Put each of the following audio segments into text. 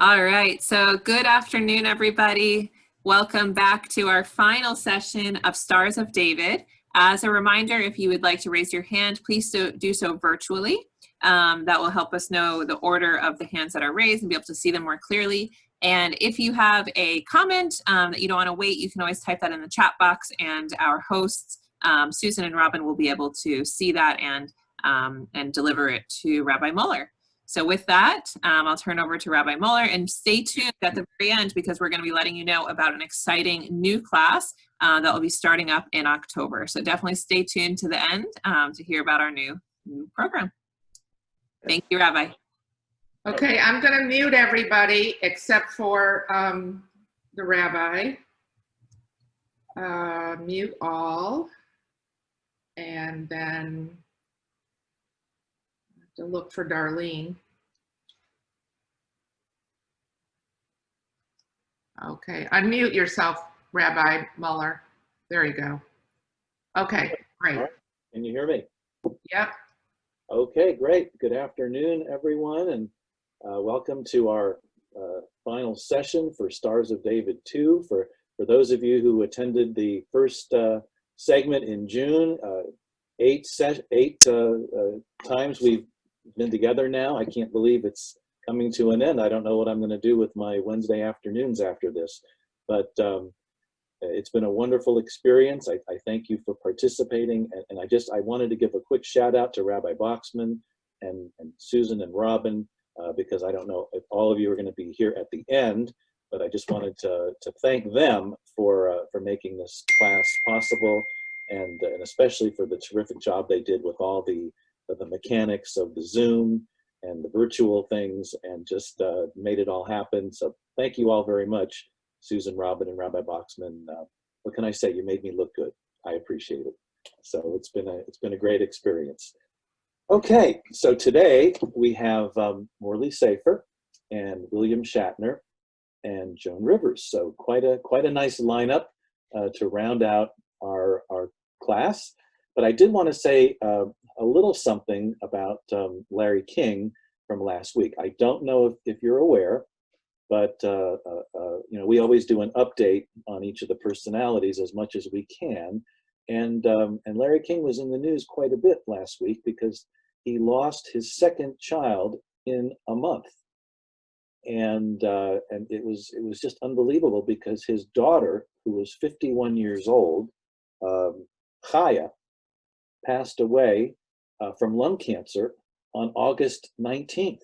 All right, so good afternoon, everybody. Welcome back to our final session of Stars of David. As a reminder, if you would like to raise your hand, please do so virtually. That will help us know the order of the hands that are raised and be able to see them more clearly. And if you have a comment that you don't want to wait, you can always type that in the chat box, and our hosts, Susan and Robin, will be able to see that and deliver it to Rabbi Mueller. So with that, I'll turn over to Rabbi Mueller, and stay tuned at the very end because we're going to be letting you know about an exciting new class that will be starting up in October. So definitely stay tuned to the end to hear about our new program. Thank you, Rabbi. Okay, I'm going to mute everybody except for the rabbi. Mute all. And then to look for Darlene. Okay, unmute yourself, Rabbi Mueller. There you go. Okay, great. Right. Can you hear me? Yep. Okay, great. Good afternoon, everyone, and welcome to our final session for Stars of David 2. For those of you who attended the first segment in June, 8 times we've been together now. I can't believe it's coming to an end. I don't know what I'm going to do with my Wednesday afternoons after this, but it's been a wonderful experience. I thank you for participating, and I wanted to give a quick shout out to Rabbi Boxman and Susan and Robin, because I don't know if all of you are going to be here at the end, but I just wanted to thank them for making this class possible, and especially for the terrific job they did with all the mechanics of the Zoom and the virtual things, and just made it all happen. So thank you all very much, Susan, Robin, and Rabbi Boxman. What can I say? You made me look good. I appreciate it. So it's been a great experience. Okay, so today we have Morley Safer and William Shatner and Joan Rivers. So quite a nice lineup to round out our class. But I did want to say a little something about Larry King from last week. I don't know if you're aware, but we always do an update on each of the personalities as much as we can. And Larry King was in the news quite a bit last week because he lost his second child in a month. And it was just unbelievable because his daughter, who was 51 years old, Chaya, passed away from lung cancer on August 19th,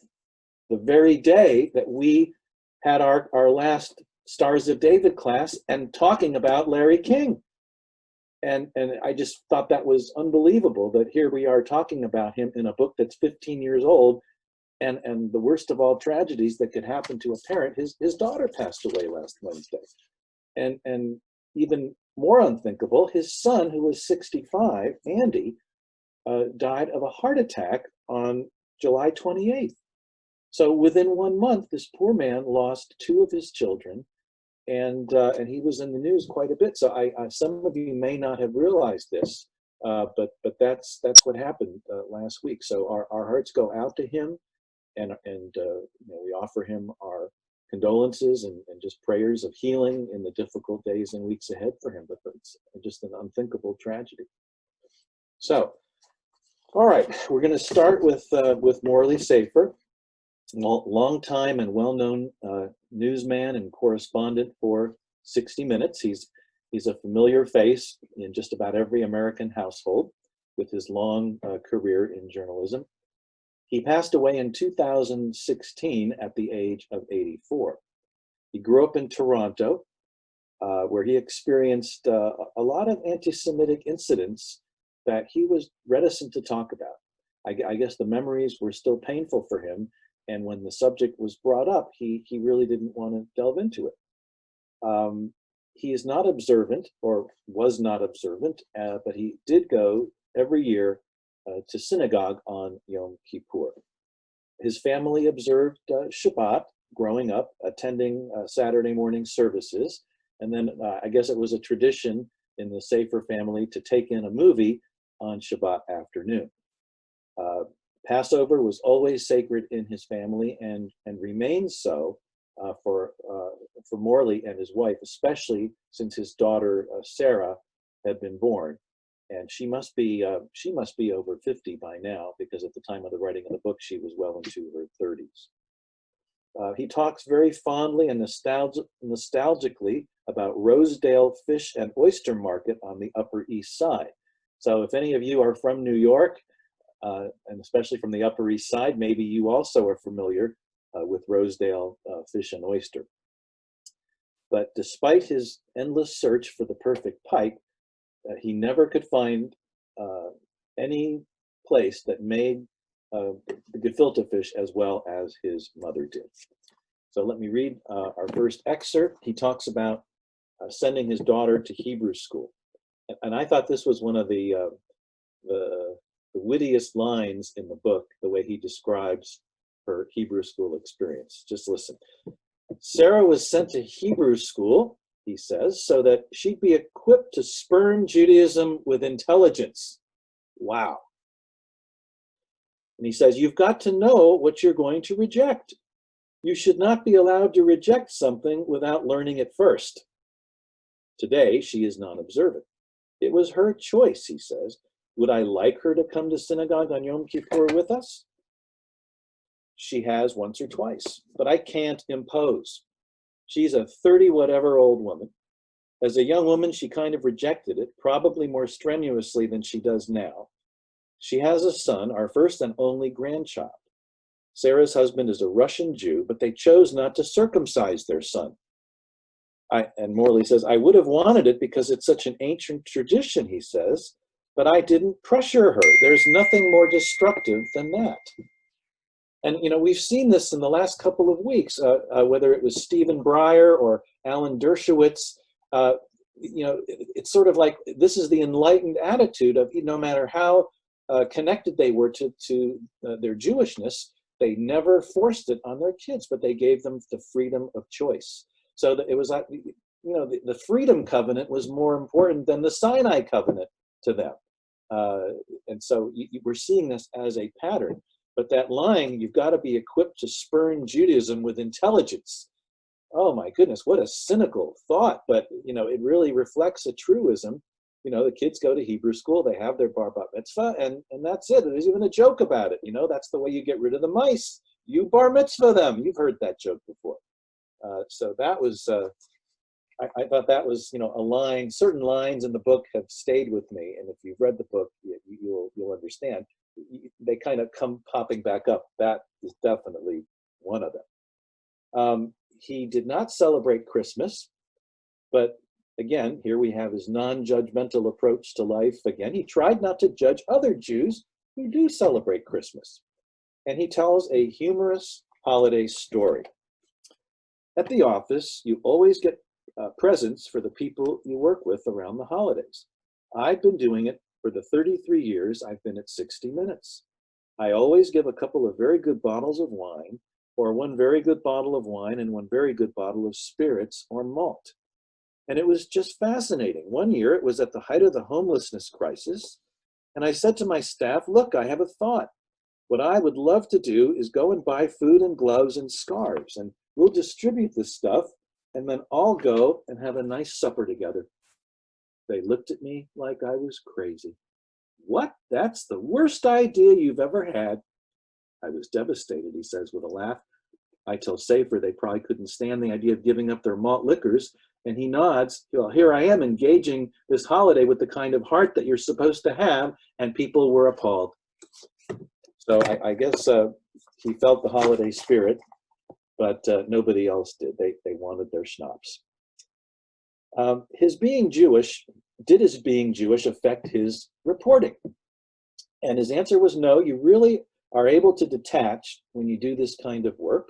the very day that we had our last Stars of David class and talking about Larry King. And I just thought that was unbelievable that here we are talking about him in a book that's 15 years old, and the worst of all tragedies that could happen to a parent, his daughter passed away last Wednesday. And even more unthinkable, his son, who was 65, Andy, died of a heart attack on July 28th. So within 1 month, this poor man lost 2 of his children, and he was in the news quite a bit. So some of you may not have realized this, but that's what happened last week. So our hearts go out to him, and we offer him our condolences and just prayers of healing in the difficult days and weeks ahead for him. But it's just an unthinkable tragedy. So, all right, we're going to start with Morley Safer, long-time and well-known newsman and correspondent for 60 Minutes. He's a familiar face in just about every American household with his long career in journalism. He passed away in 2016 at the age of 84. He grew up in Toronto, where he experienced a lot of anti-Semitic incidents that he was reticent to talk about. I guess the memories were still painful for him, and when the subject was brought up, he really didn't want to delve into it. He is not observant, or was not observant, but he did go every year to synagogue on Yom Kippur. His family observed Shabbat growing up, attending Saturday morning services, and then I guess it was a tradition in the Safer family to take in a movie on Shabbat afternoon. Passover was always sacred in his family and remains so, for Morley and his wife, especially since his daughter Sarah had been born, and she must be over 50 by now, because at the time of the writing of the book she was well into her 30s. He talks very fondly and nostalgically about Rosedale Fish and Oyster Market on the Upper East Side. So if any of you are from New York, and especially from the Upper East Side, maybe you also are familiar with Rosedale Fish and Oyster. But despite his endless search for the perfect pipe, he never could find any place that made the gefilte fish as well as his mother did. So let me read our first excerpt. He talks about sending his daughter to Hebrew school. And I thought this was one of the wittiest lines in the book, the way he describes her Hebrew school experience. Just listen. Sarah was sent to Hebrew school, he says, so that she'd be equipped to spurn Judaism with intelligence. Wow. And he says, you've got to know what you're going to reject. You should not be allowed to reject something without learning it first. Today, she is non-observant. It was her choice, he says. Would I like her to come to synagogue on Yom Kippur with us? She has once or twice, but I can't impose. She's a 30-whatever-old woman. As a young woman, she kind of rejected it, probably more strenuously than she does now. She has a son, our first and only grandchild. Sarah's husband is a Russian Jew, but they chose not to circumcise their son. And Morley says, I would have wanted it because it's such an ancient tradition, he says, but I didn't pressure her. There's nothing more destructive than that. And, you know, we've seen this in the last couple of weeks, whether it was Stephen Breyer or Alan Dershowitz. You know, it's sort of like this is the enlightened attitude of no matter how connected they were to their Jewishness, they never forced it on their kids, but they gave them the freedom of choice. So that it was like, you know, the Freedom Covenant was more important than the Sinai Covenant to them. And so we're seeing this as a pattern. But that line, you've got to be equipped to spurn Judaism with intelligence. Oh my goodness, what a cynical thought. But, you know, it really reflects a truism. You know, the kids go to Hebrew school, they have their bar mitzvah, and that's it. There's even a joke about it. You know, that's the way you get rid of the mice. You bar mitzvah them. You've heard that joke before. So that was, I thought that was, you know, a line. Certain lines in the book have stayed with me. And if you've read the book, you'll understand. They kind of come popping back up. That is definitely one of them. He did not celebrate Christmas, but again, here we have his non-judgmental approach to life. Again, he tried not to judge other Jews who do celebrate Christmas. And he tells a humorous holiday story. At the office, you always get presents for the people you work with around the holidays. I've been doing it for the 33 years I've been at 60 Minutes. I always give a couple of very good bottles of wine, or one very good bottle of wine and one very good bottle of spirits or malt. And it was just fascinating. One year, it was at the height of the homelessness crisis, and I said to my staff, look, I have a thought. What I would love to do is go and buy food and gloves and scarves, and we'll distribute this stuff, and then all go and have a nice supper together. They looked at me like I was crazy. What? That's the worst idea you've ever had. I was devastated, he says with a laugh. I tell Safer they probably couldn't stand the idea of giving up their malt liquors, and he nods. Well, here I am engaging this holiday with the kind of heart that you're supposed to have, and people were appalled. So I guess he felt the holiday spirit, but nobody else did. They wanted their schnapps. His being Jewish, did his being Jewish affect his reporting? And his answer was no. You really are able to detach when you do this kind of work,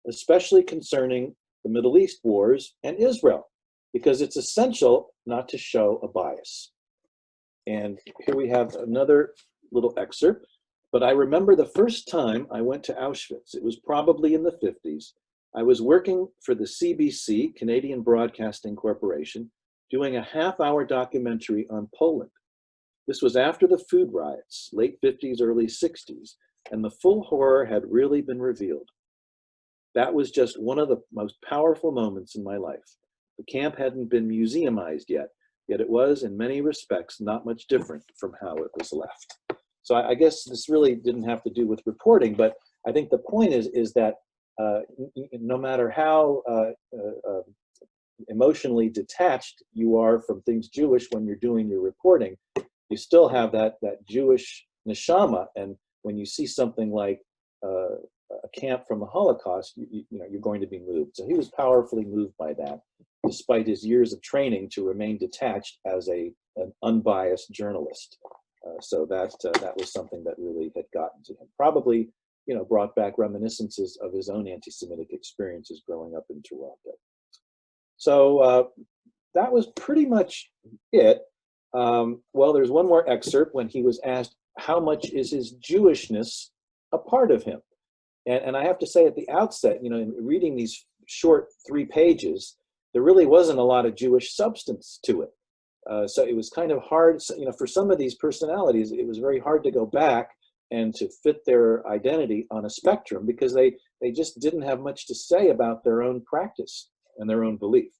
especially concerning the Middle East wars and Israel, because it's essential not to show a bias. And here we have another little excerpt. But I remember the first time I went to Auschwitz. It was probably in the 50s. I was working for the CBC, Canadian Broadcasting Corporation, doing a half-hour documentary on Poland. This was after the food riots, late 50s, early 60s, and the full horror had really been revealed. That was just one of the most powerful moments in my life. The camp hadn't been museumized yet it was, in many respects, not much different from how it was left. So I guess this really didn't have to do with reporting, but I think the point is that no matter how emotionally detached you are from things Jewish when you're doing your reporting, you still have that Jewish neshama, and when you see something like a camp from the Holocaust, you know, you're going to be moved. So he was powerfully moved by that, despite his years of training to remain detached as an unbiased journalist. So that was something that really had gotten to him. Probably, you know, brought back reminiscences of his own anti-Semitic experiences growing up in Toronto. So that was pretty much it. Well, there's one more excerpt when he was asked, how much is his Jewishness a part of him? And I have to say at the outset, you know, in reading these short 3 pages, there really wasn't a lot of Jewish substance to it. So it was kind of hard, you know, for some of these personalities, it was very hard to go back and to fit their identity on a spectrum, because they just didn't have much to say about their own practice and their own belief.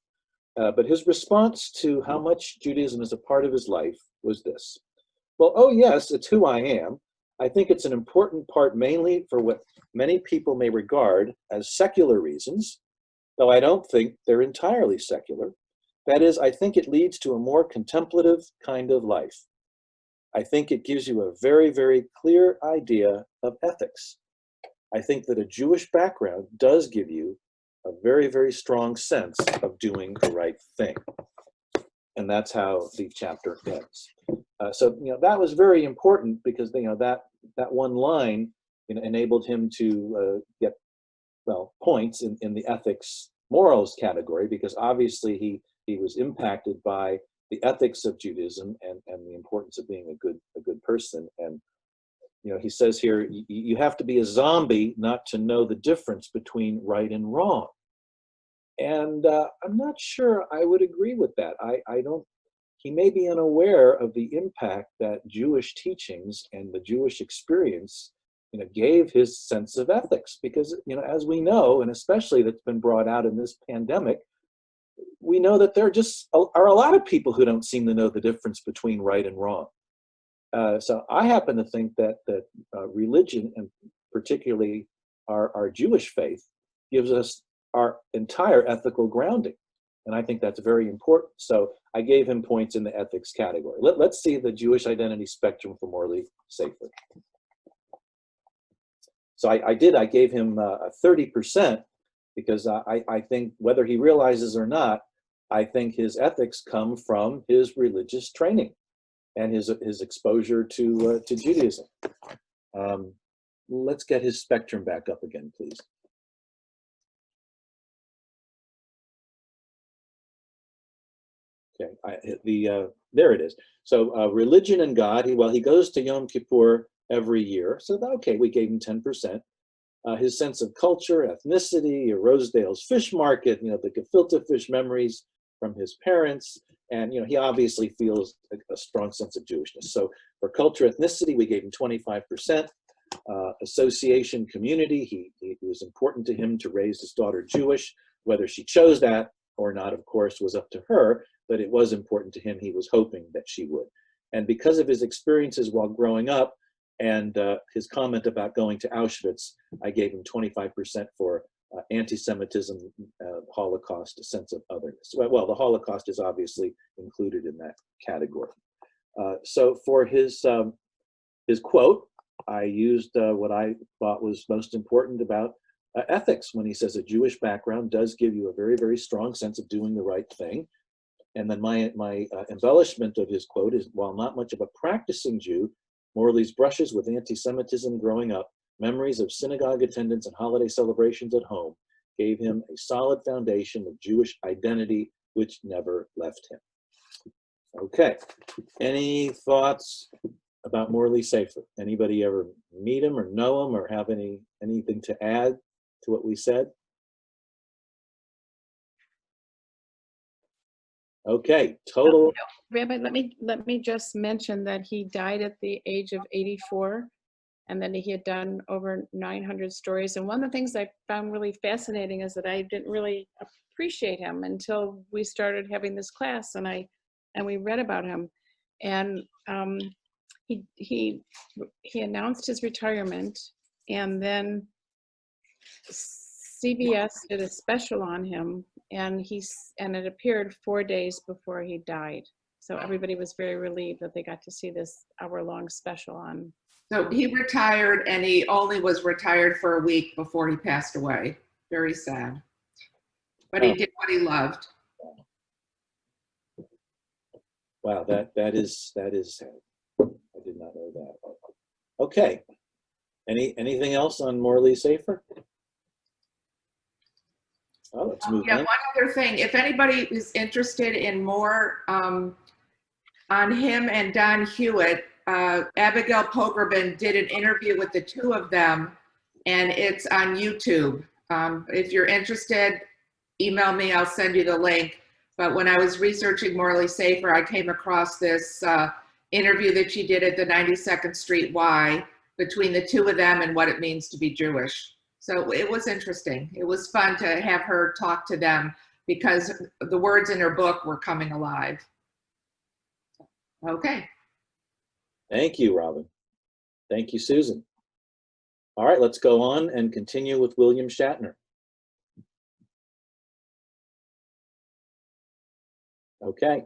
But his response to how much Judaism is a part of his life was this: well, oh yes, it's who I am. I think it's an important part mainly for what many people may regard as secular reasons, though I don't think they're entirely secular. That is, I think it leads to a more contemplative kind of life. I think it gives you a very, very clear idea of ethics. I think that a Jewish background does give you a very, very strong sense of doing the right thing. And that's how the chapter ends. So, you know, that was very important, because, you know, that one line, you know, enabled him to get, well, points in the ethics morals category, because obviously he was impacted by the ethics of Judaism and the importance of being a good person. And, you know, he says here, you have to be a zombie not to know the difference between right and wrong. And I'm not sure I would agree with that. I don't, he may be unaware of the impact that Jewish teachings and the Jewish experience, you know, gave his sense of ethics. Because, you know, as we know, and especially that's been brought out in this pandemic, we know that there just are a lot of people who don't seem to know the difference between right and wrong. So I happen to think that religion, and particularly our Jewish faith, gives us our entire ethical grounding. And I think that's very important. So I gave him points in the ethics category. Let's see the Jewish identity spectrum for Morley Safer. So I gave him 30%, because I think, whether he realizes or not, I think his ethics come from his religious training and his exposure to Judaism. Let's get his spectrum back up again, please. Okay, there it is. So religion and God, he goes to Yom Kippur every year. So okay, we gave him 10%. His sense of culture, ethnicity, Rosedale's fish market, you know, the gefilte fish memories from his parents, and, you know, he obviously feels a strong sense of Jewishness. So for culture, ethnicity, we gave him 25%. Association, community, it was important to him to raise his daughter Jewish. Whether she chose that or not, of course, was up to her, but it was important to him. He was hoping that she would. And because of his experiences while growing up, and his comment about going to Auschwitz, I gave him 25% for anti-Semitism, Holocaust, a sense of otherness. Well, the Holocaust is obviously included in that category. So for his quote, I used what I thought was most important about ethics, when he says a Jewish background does give you a very, very strong sense of doing the right thing. And then my embellishment of his quote is, while not much of a practicing Jew, Morley's brushes with anti-Semitism growing up, memories of synagogue attendance and holiday celebrations at home, gave him a solid foundation of Jewish identity, which never left him. Okay, any thoughts about Morley Safer? Anybody ever meet him or know him or have anything to add to what we said? Okay, total. Rabbi, let me just mention that he died at the age of 84. and then he had done over 900 stories. And one of the things I found really fascinating is that I didn't really appreciate him until we started having this class, and we read about him. And he announced his retirement, and then CBS did a special on him, and it appeared 4 days before he died. So everybody was very relieved that they got to see this hour-long special on. So he retired, and he only was retired for a week before he passed away. Very sad. But he did what he loved. Wow, that is sad. I did not know that. Okay. Anything else on Morley Safer? Oh, let's move on. One other thing. If anybody is interested in more on him and Don Hewitt, Abigail Pogrebin did an interview with the two of them, and it's on YouTube. If you're interested, email me. I'll send you the link. But when I was researching Morley Safer, I came across this interview that she did at the 92nd Street Y between the two of them and what it means to be Jewish. So it was interesting. It was fun to have her talk to them because the words in her book were coming alive. Okay. Thank you, Robin. Thank you, Susan. All right, let's go on and continue with William Shatner. Okay.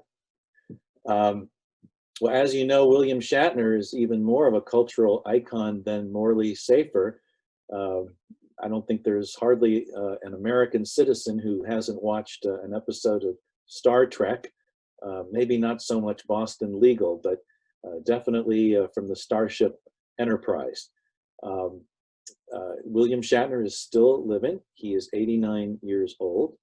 Well, as you know, William Shatner is even more of a cultural icon than Morley Safer. I don't think there's hardly an American citizen who hasn't watched an episode of Star Trek. Maybe not so much Boston Legal, but definitely from the Starship Enterprise. William Shatner is still living. He is 89 years old.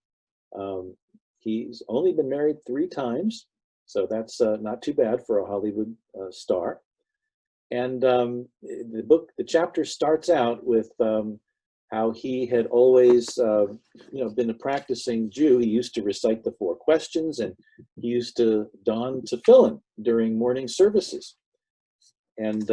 He's only been married 3 times, so that's not too bad for a Hollywood star. And the chapter starts out with how he had always, been a practicing Jew. He used to recite the 4 questions, and he used to don tefillin during morning services. And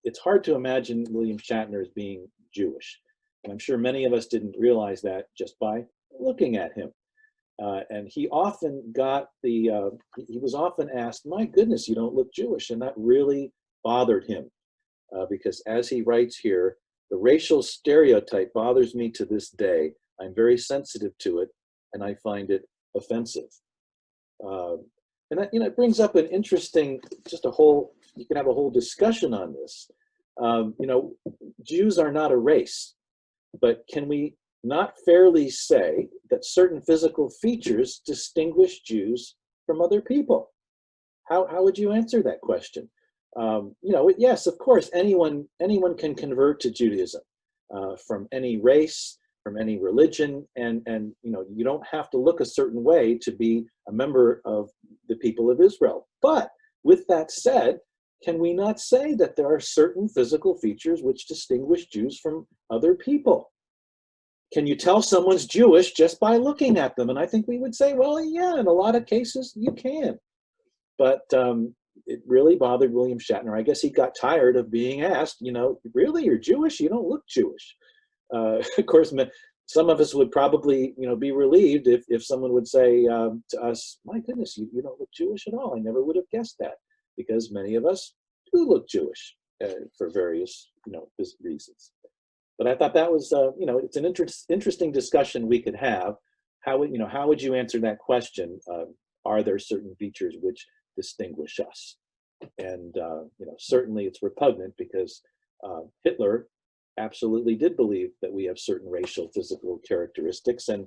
it's hard to imagine William Shatner as being Jewish. And I'm sure many of us didn't realize that just by looking at him. And he often he was often asked, "My goodness, you don't look Jewish." And that really bothered him because, as he writes here, "The racial stereotype bothers me to this day. I'm very sensitive to it, and I find it offensive." And that, it brings up an interesting, you can have a whole discussion on this. Jews are not a race, but can we not fairly say that certain physical features distinguish Jews from other people? How would you answer that question? Yes, of course, anyone can convert to Judaism from any race, from any religion, and you don't have to look a certain way to be a member of the people of Israel. But with that said, can we not say that there are certain physical features which distinguish Jews from other people? Can you tell someone's Jewish just by looking at them? And I think we would say, well, yeah, in a lot of cases you can. But it really bothered William Shatner. I guess he got tired of being asked, really, you're Jewish? You don't look Jewish. Of course, some of us would probably, be relieved if someone would say to us, "My goodness, you don't look Jewish at all. I never would have guessed that," because many of us do look Jewish for various, reasons. But I thought that was, it's an interesting discussion we could have. How would you answer that question? Are there certain features which distinguish us? And certainly it's repugnant because Hitler absolutely did believe that we have certain racial physical characteristics. And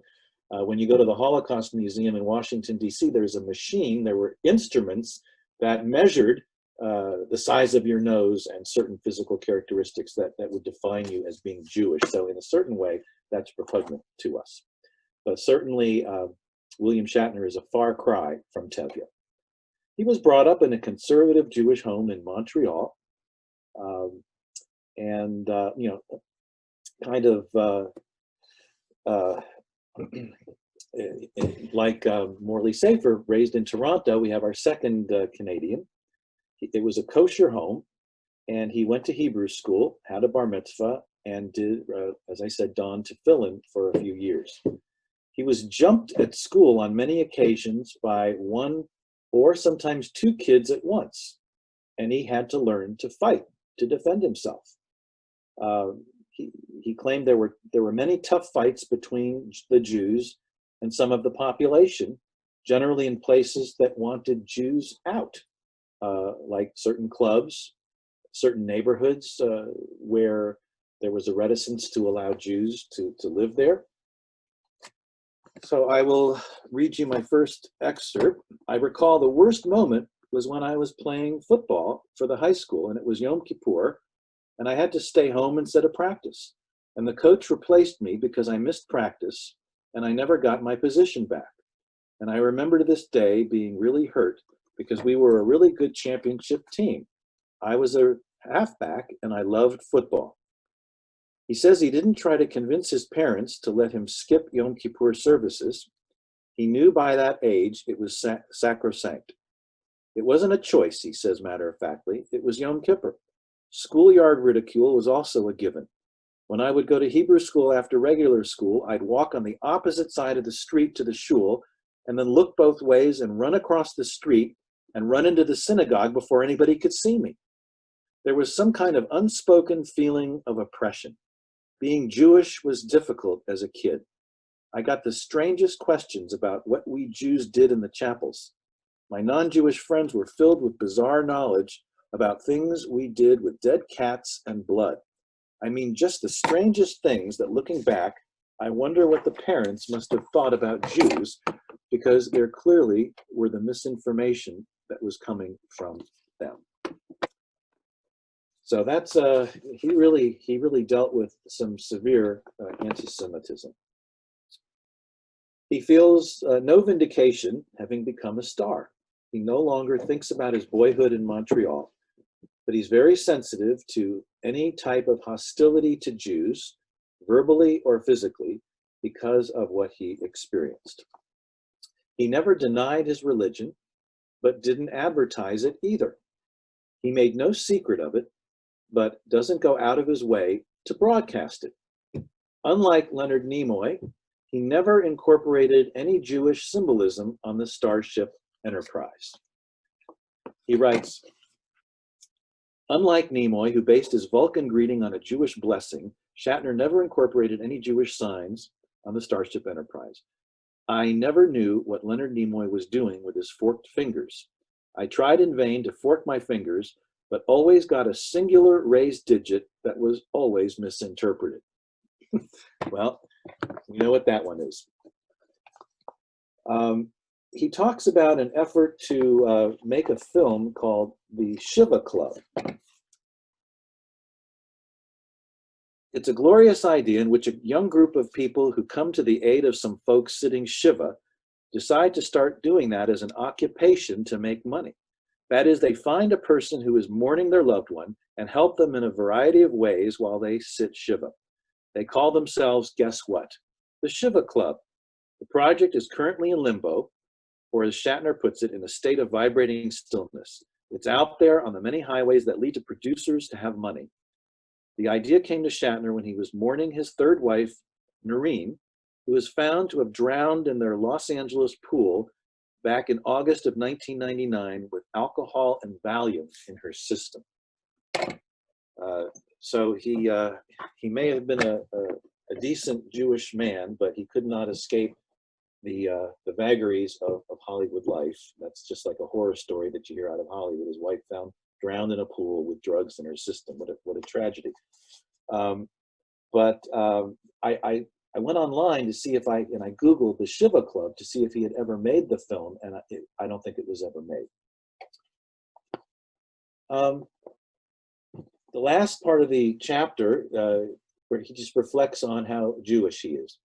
when you go to the Holocaust Museum in Washington, D.C., there's a machine, there were instruments that measured the size of your nose and certain physical characteristics that would define you as being Jewish. So in a certain way, that's repugnant to us. But certainly, William Shatner is a far cry from Tevye. He was brought up in a conservative Jewish home in Montreal. Like Morley Safer, raised in Toronto, we have our second Canadian. It was a kosher home. and he went to Hebrew school, had a bar mitzvah, and did, as I said, donned tefillin for a few years. He was jumped at school on many occasions by one or sometimes two kids at once, and he had to learn to fight, to defend himself. He claimed there were many tough fights between the Jews and some of the population, generally in places that wanted Jews out, like certain clubs, certain neighborhoods where there was a reticence to allow Jews to live there. So I will read you my first excerpt. I recall the worst moment was when I was playing football for the high school, and it was Yom Kippur, and I had to stay home instead of practice. And the coach replaced me because I missed practice, and I never got my position back. And I remember to this day being really hurt because we were a really good championship team. I was a halfback, and I loved football. He says he didn't try to convince his parents to let him skip Yom Kippur services. He knew by that age it was sacrosanct. It wasn't a choice, he says matter-of-factly. It was Yom Kippur. Schoolyard ridicule was also a given. When I would go to Hebrew school after regular school, I'd walk on the opposite side of the street to the shul and then look both ways and run across the street and run into the synagogue before anybody could see me. There was some kind of unspoken feeling of oppression. Being Jewish was difficult as a kid. I got the strangest questions about what we Jews did in the chapels. My non-Jewish friends were filled with bizarre knowledge about things we did with dead cats and blood. I mean, just the strangest things that, looking back, I wonder what the parents must have thought about Jews, because there clearly were the misinformation that was coming from them. So that's he really dealt with some severe anti-Semitism. He feels no vindication having become a star. He no longer thinks about his boyhood in Montreal, but he's very sensitive to any type of hostility to Jews, verbally or physically, because of what he experienced. He never denied his religion, but didn't advertise it either. He made no secret of it, but doesn't go out of his way to broadcast it. Unlike Leonard Nimoy, he never incorporated any Jewish symbolism on the Starship Enterprise. He writes, unlike Nimoy, who based his Vulcan greeting on a Jewish blessing, Shatner never incorporated any Jewish signs on the Starship Enterprise. I never knew what Leonard Nimoy was doing with his forked fingers. I tried in vain to fork my fingers, but always got a singular raised digit that was always misinterpreted. Well, you know what that one is. He talks about an effort to make a film called the Shiva Club. It's a glorious idea in which a young group of people who come to the aid of some folks sitting Shiva decide to start doing that as an occupation to make money. That is, they find a person who is mourning their loved one and help them in a variety of ways while they sit Shiva. They call themselves, guess what? The Shiva Club. The project is currently in limbo, or as Shatner puts it, in a state of vibrating stillness. It's out there on the many highways that lead to producers to have money. The idea came to Shatner when he was mourning his third wife, Noreen, who was found to have drowned in their Los Angeles pool back in August of 1999 with alcohol and Valium in her system. So he may have been a decent Jewish man, but he could not escape the vagaries of Hollywood life. That's just like a horror story that you hear out of Hollywood. His wife found drowned in a pool with drugs in her system. What a tragedy. I went online to see if I Googled the Shiva Club to see if he had ever made the film, and I don't think it was ever made. The last part of the chapter, where he just reflects on how Jewish he is.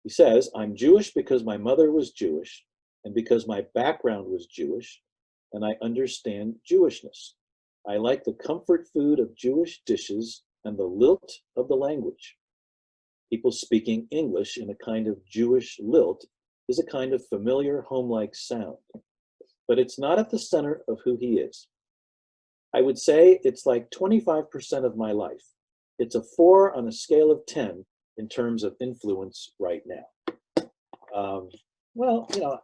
He says, I'm Jewish because my mother was Jewish, and because my background was Jewish, and I understand Jewishness. I like the comfort food of Jewish dishes and the lilt of the language. People speaking English in a kind of Jewish lilt is a kind of familiar, home-like sound. But it's not at the center of who he is. I would say it's like 25% of my life. It's a 4 on a scale of 10 in terms of influence right now. Well, you know,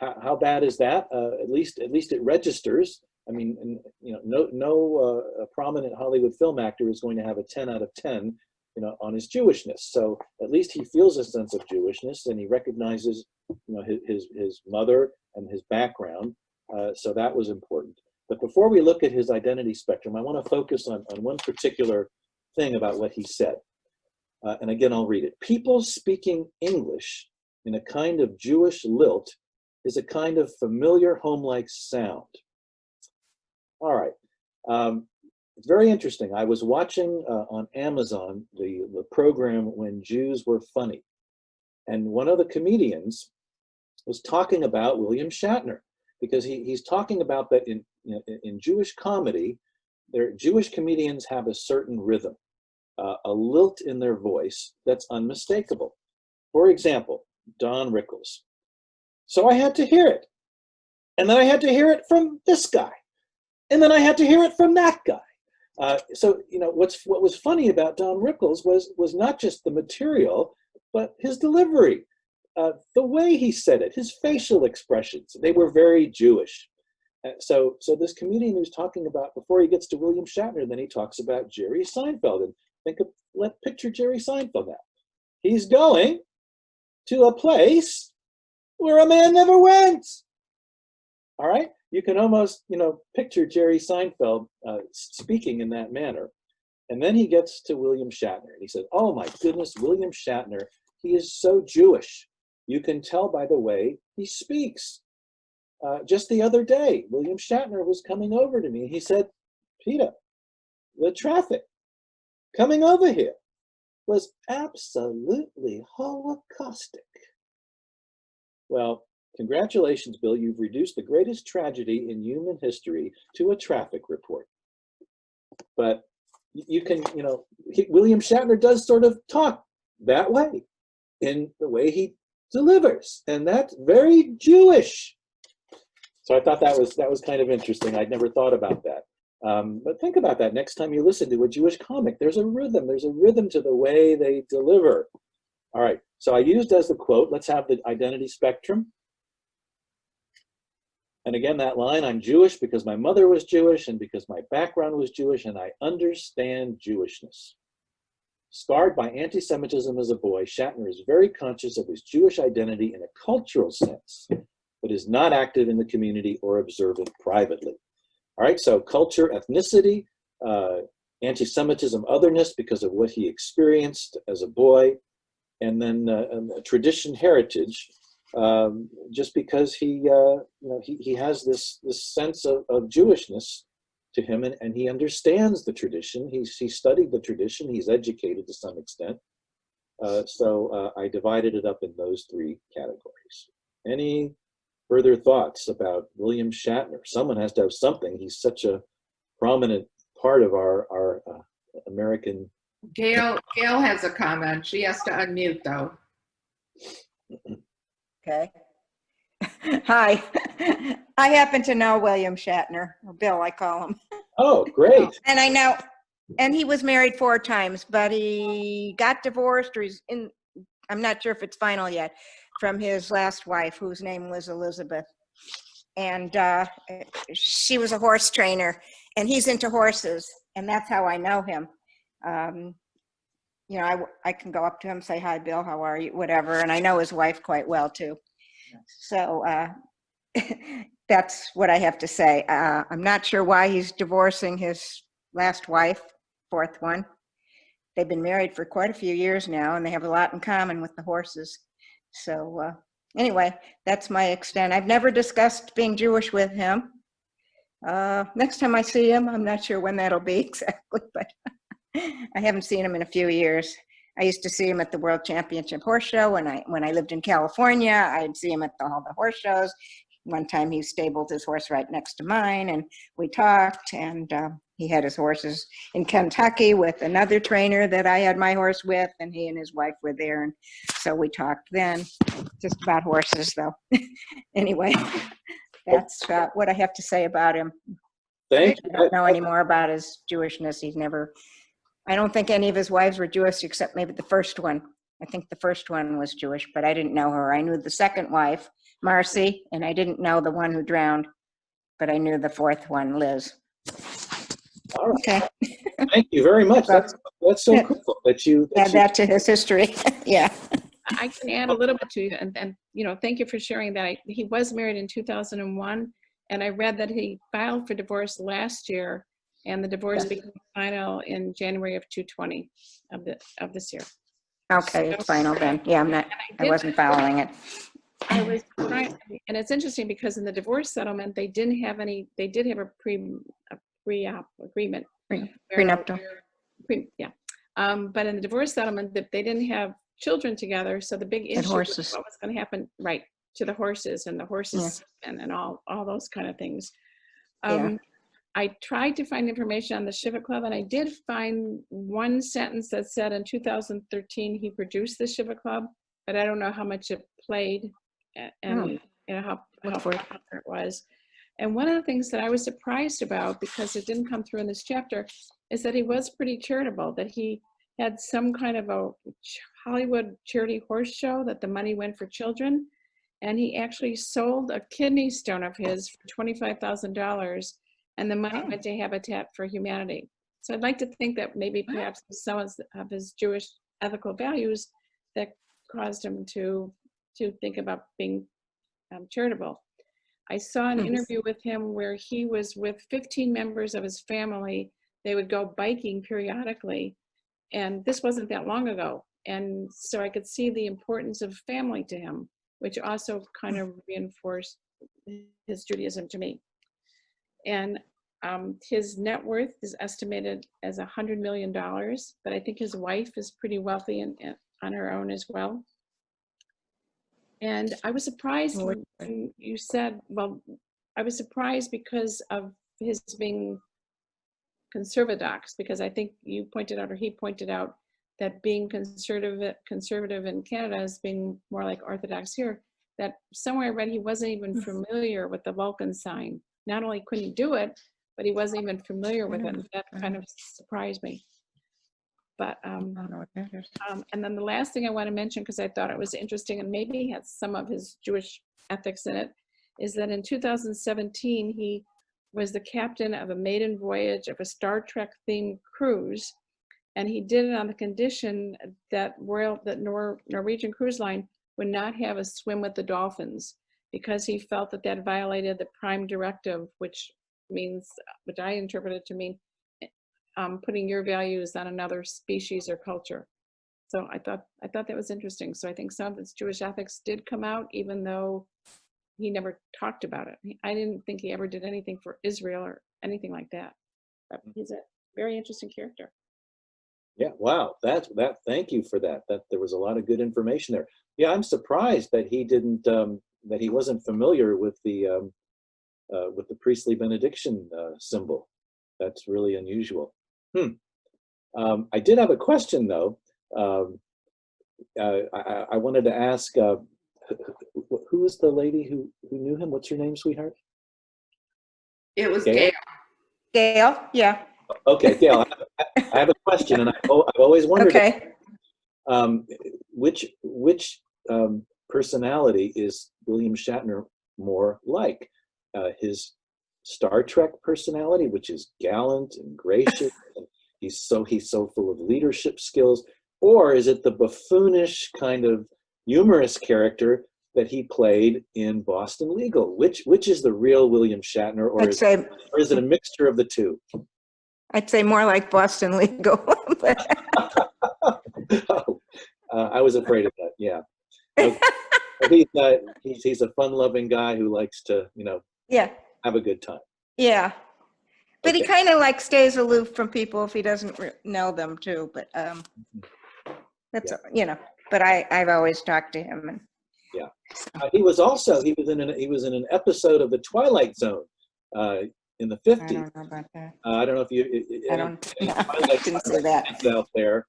how bad is that? At least it registers. I mean, and, you know, no prominent Hollywood film actor is going to have a 10 out of 10, you know, on his Jewishness. So at least he feels a sense of Jewishness, and he recognizes, you know, his mother and his background. So that was important. But before we look at his identity spectrum, I want to focus on one particular thing about what he said. And again, I'll read it. People speaking English in a kind of Jewish lilt is a kind of familiar home-like sound. All right. It's very interesting. I was watching on Amazon the program When Jews Were Funny. And one of the comedians was talking about William Shatner, because he's talking about that in Jewish comedy, Jewish comedians have a certain rhythm, a lilt in their voice that's unmistakable. For example, Don Rickles. So I had to hear it. And then I had to hear it from this guy. And then I had to hear it from that guy. So, you know, what was funny about Don Rickles was not just the material, but his delivery, the way he said it, his facial expressions. They were very Jewish. So this comedian who's talking about, before he gets to William Shatner, then he talks about Jerry Seinfeld. And picture Jerry Seinfeld now. He's going to a place where a man never went. All right? You can almost, you know, picture Jerry Seinfeld speaking in that manner. And then he gets to William Shatner, and he said, oh my goodness, William Shatner, he is so Jewish. You can tell by the way he speaks. Just the other day, William Shatner was coming over to me, and he said, Peter, the traffic coming over here was absolutely holocaustic. Well, congratulations, Bill. You've reduced the greatest tragedy in human history to a traffic report. But you can, you know, William Shatner does sort of talk that way in the way he delivers, and that's very Jewish. So I thought that was kind of interesting. I'd never thought about that. But think about that next time you listen to a Jewish comic. There's a rhythm. There's a rhythm to the way they deliver. All right. So I used as the quote, let's have the identity spectrum. And again, that line, I'm Jewish because my mother was Jewish and because my background was Jewish and I understand Jewishness. Scarred by anti-Semitism as a boy, Shatner is very conscious of his Jewish identity in a cultural sense, but is not active in the community or observant privately. All right, so culture, ethnicity, anti-Semitism, otherness because of what he experienced as a boy, and then tradition, heritage, just because he has this sense of Jewishness to him, and he understands the tradition. He studied the tradition. He's educated to some extent. So I divided it up in those three categories. Any further thoughts about William Shatner? Someone has to have something. He's such a prominent part of our American. Gail has a comment. She has to unmute though. Okay. Hi. I happen to know William Shatner, or Bill, I call him. Oh, great. And I know, and he was married 4 times, but he got divorced, or he's in, I'm not sure if it's final yet, from his last wife, whose name was Elizabeth. And she was a horse trainer, and he's into horses, and that's how I know him. You know, I can go up to him, say, hi, Bill, how are you, whatever, and I know his wife quite well, too. So that's what I have to say. I'm not sure why he's divorcing his last wife, 4th one. They've been married for quite a few years now, and they have a lot in common with the horses. So anyway, that's my extent. I've never discussed being Jewish with him. Next time I see him, I'm not sure when that'll be exactly, but I haven't seen him in a few years. I used to see him at the World Championship Horse Show when I lived in California. I'd see him at all the horse shows. One time he stabled his horse right next to mine, and we talked, and he had his horses in Kentucky with another trainer that I had my horse with, and he and his wife were there, and so we talked then, just about horses though. Anyway, that's what I have to say about him. Thank I don't know any more about his Jewishness. I don't think any of his wives were Jewish except maybe the first one. I think the first one was Jewish, but I didn't know her. I knew the second wife, Marcy, and I didn't know the one who drowned, but I knew the fourth one, Liz. All right. Okay. Thank you very much. That's so Yeah. cool that you. Add that to his history. Yeah. I can add a little bit to you, and thank you for sharing that. He was married in 2001, and I read that he filed for divorce last year, and the divorce became final in January of 2020 of this year. Okay, it's final then. Yeah, I wasn't following it. I was surprised, and it's interesting because in the divorce settlement, they did have a pre-op agreement. Prenuptial. But in the divorce settlement, they didn't have children together, so the big issue was what was going to happen, right, to the horses and the horses and all those kind of things. I tried to find information on the Shiva Club, and I did find one sentence that said in 2013 he produced the Shiva Club, but I don't know how much it played and how popular it was. And one of the things that I was surprised about, because it didn't come through in this chapter, is that he was pretty charitable, that he had some kind of a Hollywood charity horse show that the money went for children. And he actually sold a kidney stone of his for $25,000, and the money went to Habitat for Humanity. So I'd like to think that maybe perhaps some of his Jewish ethical values that caused him to think about being charitable. I saw an interview with him where he was with 15 members of his family. They would go biking periodically, and this wasn't that long ago. And so I could see the importance of family to him, which also kind of reinforced his Judaism to me. And his net worth is estimated as $100 million, but I think his wife is pretty wealthy and on her own as well. And I was surprised when you said, well, I was surprised because of his being conservadox, because I think you pointed out, or he pointed out, that being conservative in Canada is being more like Orthodox here, that somewhere I read he wasn't even familiar with the Vulcan sign. Not only couldn't he do it, but he wasn't even familiar with it. And that kind of surprised me. But, and then the last thing I want to mention, because I thought it was interesting and maybe has some of his Jewish ethics in it, is that in 2017, he was the captain of a maiden voyage of a Star Trek themed cruise. And he did it on the condition that Norwegian Cruise Line would not have a swim with the dolphins, because he felt that violated the prime directive, which I interpreted to mean putting your values on another species or culture. So I thought that was interesting. So I think some of his Jewish ethics did come out, even though he never talked about it. I didn't think he ever did anything for Israel or anything like that. But he's a very interesting character. Yeah, wow, thank you for that. That there was a lot of good information there. Yeah, I'm surprised that he didn't, that he wasn't familiar with the priestly benediction symbol. That's really unusual. I did have a question though. I wanted to ask, who is the lady who knew him? What's your name, sweetheart? It was Gail. Gail, yeah. Okay, Gail, I have a question, and I've always wondered, which personality is William Shatner more like? His Star Trek personality, which is gallant and gracious, and he's so full of leadership skills, or is it the buffoonish kind of humorous character that he played in Boston Legal? Which is the real William Shatner, or is it a mixture of the two? I'd say more like Boston Legal. I was afraid of that. Yeah, okay. He's a fun-loving guy who likes to, have a good time. Yeah, but he kind of like stays aloof from people if he doesn't know them too. But that's But I've always talked to him. And he was in an episode of The Twilight Zone. In the 50s. I don't know about that. I don't know if you. I didn't see that. Out there.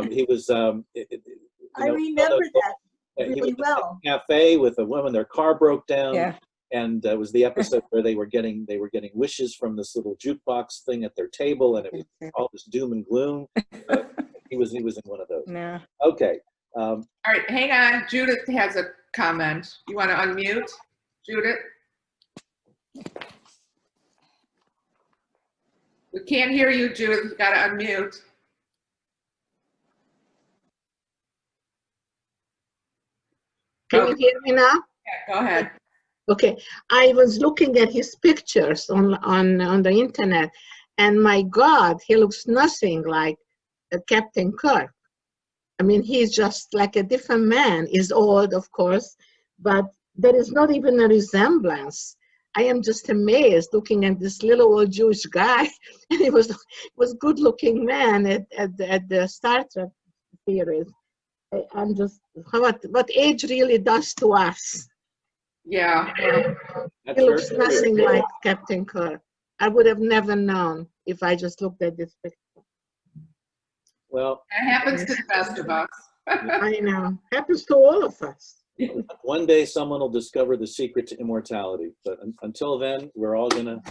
He was. I remember that really well. In a cafe with a woman. Their car broke down. Yeah. And it was the episode where they were getting wishes from this little jukebox thing at their table, and it was all this doom and gloom. He was in one of those. No. Okay. All right, hang on. Judith has a comment. You want to unmute, Judith? We can't hear you, Judith. You got to unmute. Can you hear me now? Yeah, go ahead. Okay, I was looking at his pictures on the internet, and my God, he looks nothing like Captain Kirk. I mean, he's just like a different man. He's old, of course, but there is not even a resemblance. I am just amazed looking at this little old Jewish guy, and he was good-looking man at the Star Trek series. I'm just what age really does to us. Yeah. That's He looks very nothing true. like Captain Kirk. I would have never known if I just looked at this picture. Well, That happens to the best of us. I know. Happens to all of us. one day someone will discover the secret to immortality, but until then, we're all gonna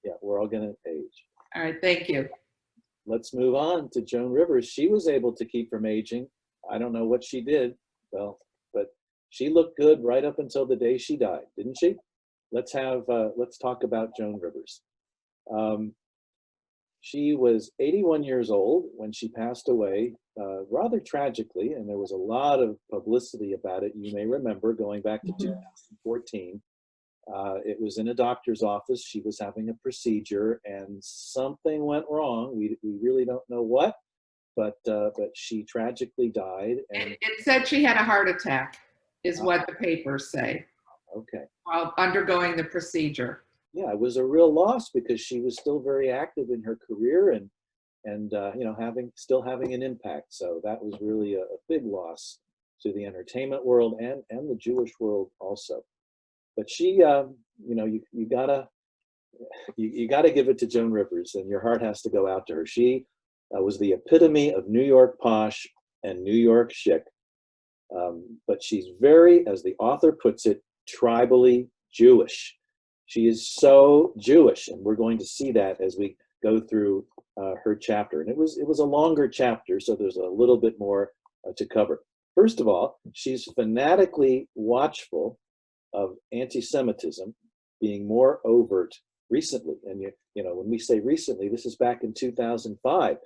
age. All right, thank you. Let's move on to Joan Rivers. She was able to keep from aging. I don't know what she did, well, but she looked good right up until the day she died, didn't she? Let's talk about Joan Rivers. She was 81 years old when she passed away, rather tragically, and there was a lot of publicity about it. You may remember going back to 2014. It was in a doctor's office. She was having a procedure, and something went wrong. We really don't know what, but she tragically died. And It said she had a heart attack, is what the papers say, okay. while undergoing the procedure. Yeah, it was a real loss because she was still very active in her career and you know, still having an impact. So that was really a big loss to the entertainment world and the Jewish world also. But she, you know, you gotta give it to Joan Rivers, and your heart has to go out to her. She was the epitome of New York posh and New York chic. But she's very, as the author puts it, tribally Jewish. She is so Jewish, and we're going to see that as we go through her chapter. And it was a longer chapter, so there's a little bit more to cover. First of all, she's fanatically watchful of anti-Semitism being more overt recently. And you know, when we say recently, this is back in 2005.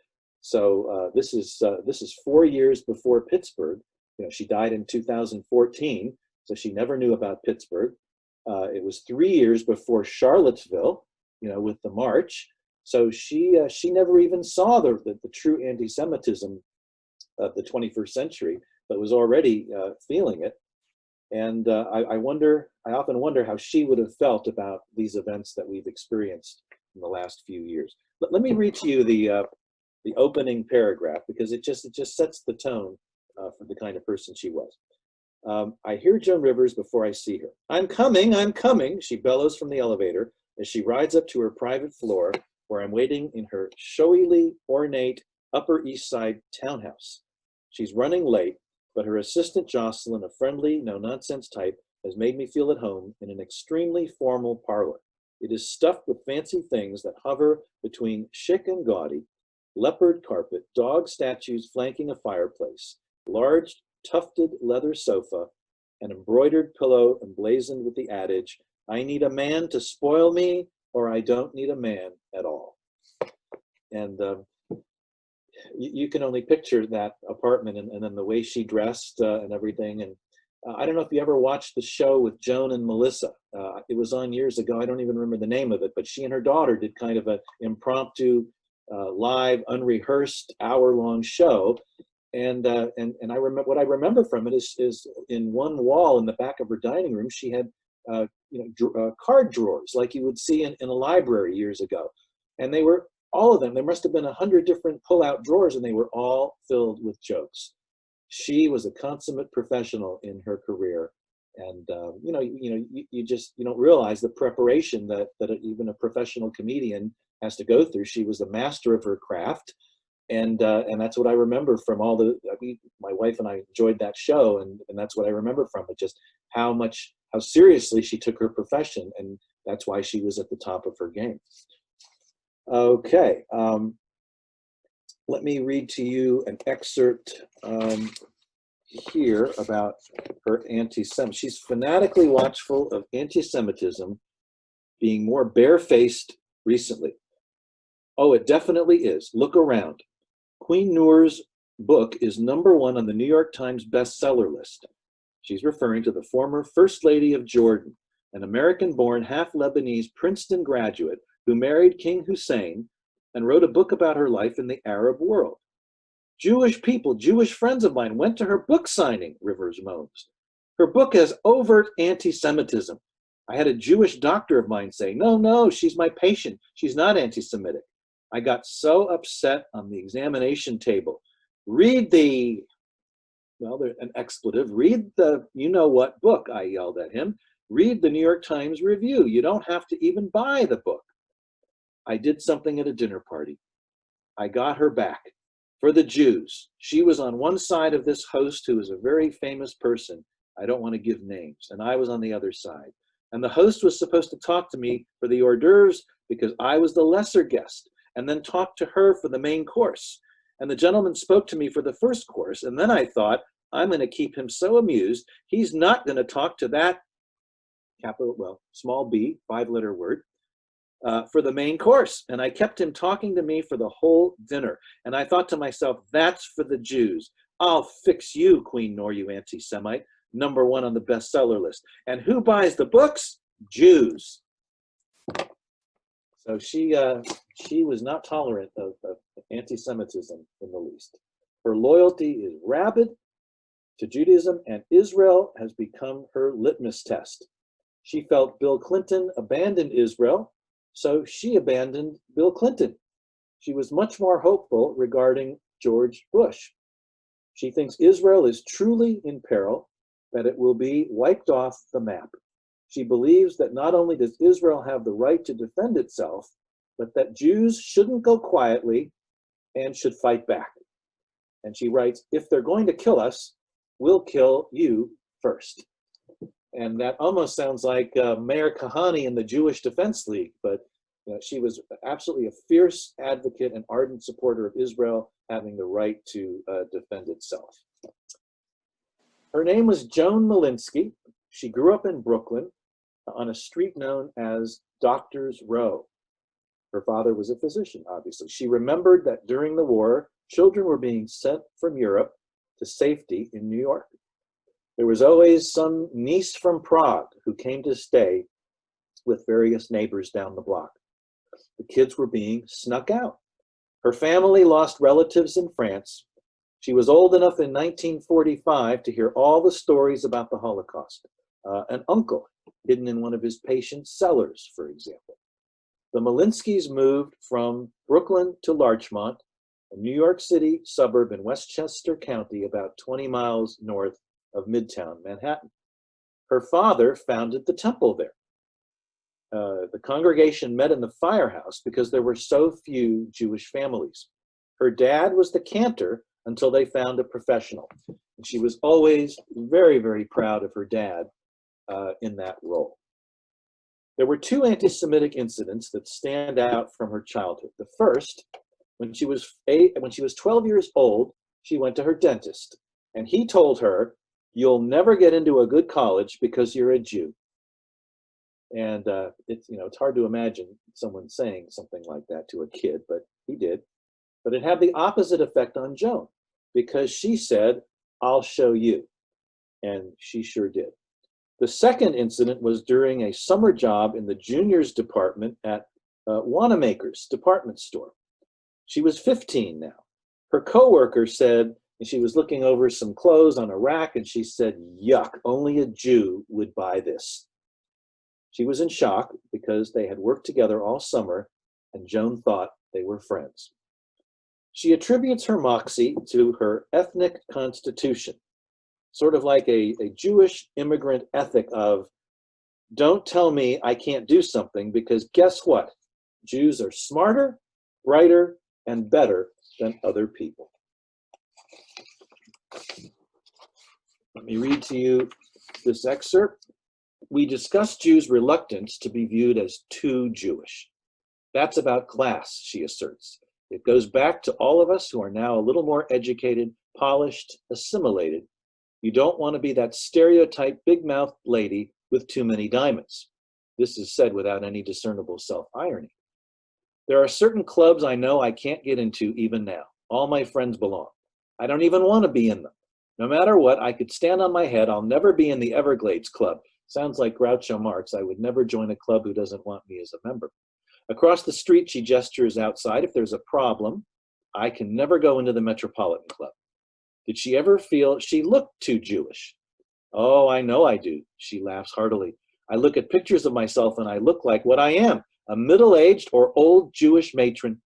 So this is 4 years before Pittsburgh. You know, she died in 2014, so she never knew about Pittsburgh. It was 3 years before Charlottesville, you know, with the march. So she never even saw the true anti-Semitism of the 21st century, but was already feeling it. And I often wonder how she would have felt about these events that we've experienced in the last few years. Let me read to you the opening paragraph, because it just sets the tone for the kind of person she was. I hear Joan Rivers before I see her. I'm coming, she bellows from the elevator as she rides up to her private floor, where I'm waiting in her showily ornate Upper East Side townhouse. She's running late, but her assistant Jocelyn, a friendly, no-nonsense type, has made me feel at home in an extremely formal parlor. It is stuffed with fancy things that hover between chic and gaudy: leopard carpet, dog statues flanking a fireplace, large tufted leather sofa, an embroidered pillow emblazoned with the adage, I need a man to spoil me, or I don't need a man at all. And you can only picture that apartment and then the way she dressed and everything. And I don't know if you ever watched the show with Joan and Melissa. It was on years ago. I don't even remember the name of it, but she and her daughter did kind of an impromptu, live, unrehearsed, hour-long show. And I remember what I remember from it is in one wall in the back of her dining room, she had card drawers like you would see in a library years ago, and they were all of them. There must have been 100 different pull-out drawers, and they were all filled with jokes. She was a consummate professional in her career, and you don't realize the preparation that even a professional comedian has to go through. She was a master of her craft. And that's what I remember from all my wife and I enjoyed that show, and that's what I remember from it, just how much how seriously she took her profession, and that's why she was at the top of her game. Okay, let me read to you an excerpt here about her anti-Semitism. She's fanatically watchful of anti-Semitism being more barefaced recently. Oh, it definitely is. Look around. Queen Noor's book is #1 on the New York Times bestseller list. She's referring to the former First Lady of Jordan, an American-born, half-Lebanese Princeton graduate who married King Hussein and wrote a book about her life in the Arab world. Jewish people, Jewish friends of mine went to her book signing, Rivers moans. Her book has overt anti-Semitism. I had a Jewish doctor of mine say, no, she's my patient. She's not anti-Semitic. I got so upset on the examination table. Read the, well, an expletive, read the you-know-what book, I yelled at him. Read the New York Times review. You don't have to even buy the book. I did something at a dinner party. I got her back. For the Jews, she was on one side of this host who was a very famous person. I don't want to give names. And I was on the other side. And the host was supposed to talk to me for the hors d'oeuvres because I was the lesser guest, and then talk to her for the main course. And the gentleman spoke to me for the first course. And then I thought, I'm going to keep him so amused. He's not going to talk to that capital, well, small b, 5-letter word, for the main course. And I kept him talking to me for the whole dinner. And I thought to myself, that's for the Jews. I'll fix you, Queen Noor, you anti-Semite, #1 on the bestseller list. And who buys the books? Jews. So she was not tolerant of anti-Semitism in the least. Her loyalty is rabid to Judaism, and Israel has become her litmus test. She felt Bill Clinton abandoned Israel, so she abandoned Bill Clinton. She was much more hopeful regarding George Bush. She thinks Israel is truly in peril, that it will be wiped off the map. She believes that not only does Israel have the right to defend itself, but that Jews shouldn't go quietly and should fight back. And she writes, if they're going to kill us, we'll kill you first. And that almost sounds like Mayor Kahane in the Jewish Defense League, but she was absolutely a fierce advocate and ardent supporter of Israel having the right to defend itself. Her name was Joan Malinsky. She grew up in Brooklyn on a street known as Doctors Row. Her father was a physician, obviously. She remembered that during the war, children were being sent from Europe to safety in New York. There was always some niece from Prague who came to stay with various neighbors down the block. The kids were being snuck out. Her family lost relatives in France. She was old enough in 1945 to hear all the stories about the Holocaust. An uncle hidden in one of his patients' cellars, for example. The Malinskys moved from Brooklyn to Larchmont, a New York City suburb in Westchester County, about 20 miles north of Midtown Manhattan. Her father founded the temple there. The congregation met in the firehouse because there were so few Jewish families. Her dad was the cantor until they found a professional. And she was always very, very proud of her dad in that role. There were 2 anti-Semitic incidents that stand out from her childhood. The first, when she was 12 years old, she went to her dentist, and he told her, "You'll never get into a good college because you're a Jew." And it's hard to imagine someone saying something like that to a kid, but he did. But it had the opposite effect on Joan, because she said, "I'll show you," and she sure did. The second incident was during a summer job in the juniors department at Wanamaker's department store. She was 15 now. Her coworker said, and she was looking over some clothes on a rack, and she said, "Yuck, only a Jew would buy this." She was in shock because they had worked together all summer, and Joan thought they were friends. She attributes her moxie to her ethnic constitution, sort of like a Jewish immigrant ethic of, don't tell me I can't do something, because guess what? Jews are smarter, brighter, and better than other people. Let me read to you this excerpt. we discuss Jews' reluctance to be viewed as too Jewish. That's about class, she asserts. It goes back to all of us who are now a little more educated, polished, assimilated. You don't want to be that stereotype big-mouthed lady with too many diamonds. This is said without any discernible self-irony. There are certain clubs I know I can't get into even now. All my friends belong. I don't even want to be in them. No matter what, I could stand on my head. I'll never be in the Everglades Club. Sounds like Groucho Marx. I would never join a club who doesn't want me as a member. Across the street, she gestures outside. If there's a problem, I can never go into the Metropolitan Club. Did she ever feel she looked too Jewish? Oh, I know I do. She laughs heartily. I look at pictures of myself and I look like what I am, a middle-aged or old Jewish matron.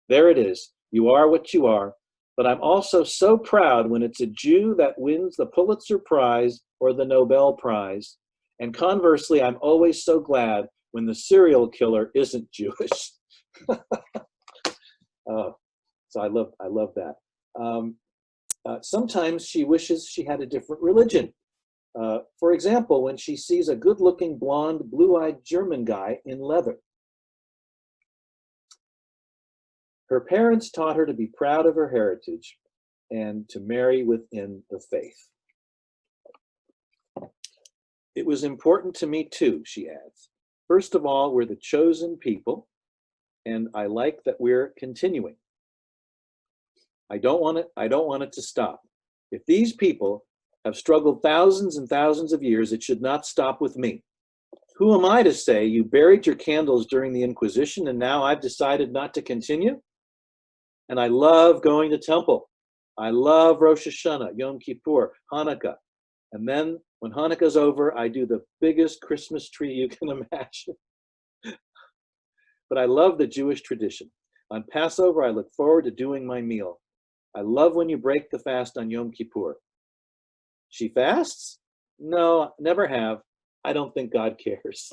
There it is. You are what you are. But I'm also so proud when it's a Jew that wins the Pulitzer Prize or the Nobel Prize. And conversely, I'm always so glad when the serial killer isn't Jewish. So I love that. Sometimes she wishes she had a different religion. For example, when she sees a good-looking, blonde, blue-eyed German guy in leather. Her parents taught her to be proud of her heritage and to marry within the faith. It was important to me too, she adds. First of all, we're the chosen people, and I like that we're continuing. I don't want it to stop. If these people have struggled thousands and thousands of years, it should not stop with me. Who am I to say you buried your candles during the Inquisition and now I've decided not to continue? And I love going to temple. I love Rosh Hashanah, Yom Kippur, Hanukkah. And then when Hanukkah's over, I do the biggest Christmas tree you can imagine. But I love the Jewish tradition. On Passover, I look forward to doing my meal. I love when you break the fast on Yom Kippur. She fasts? No, never have. I don't think God cares.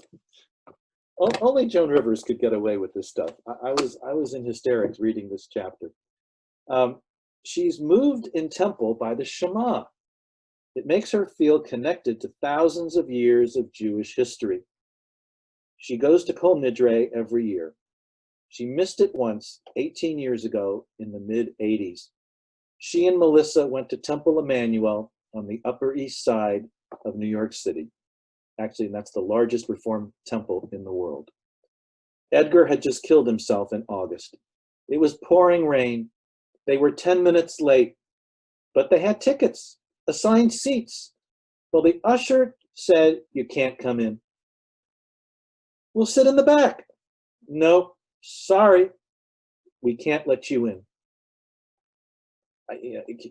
Only Joan Rivers could get away with this stuff. I was in hysterics reading this chapter. She's moved in temple by the Shema. It makes her feel connected to thousands of years of Jewish history. She goes to Kol Nidre every year. She missed it once 18 years ago in the mid-'80s. She and Melissa went to Temple Emmanuel on the Upper East Side of New York City. Actually, that's the largest Reformed temple in the world. Edgar had just killed himself in August. It was pouring rain. They were 10 minutes late, but they had tickets, assigned seats. Well, the usher said, "You can't come in." "We'll sit in the back." "No, sorry, we can't let you in."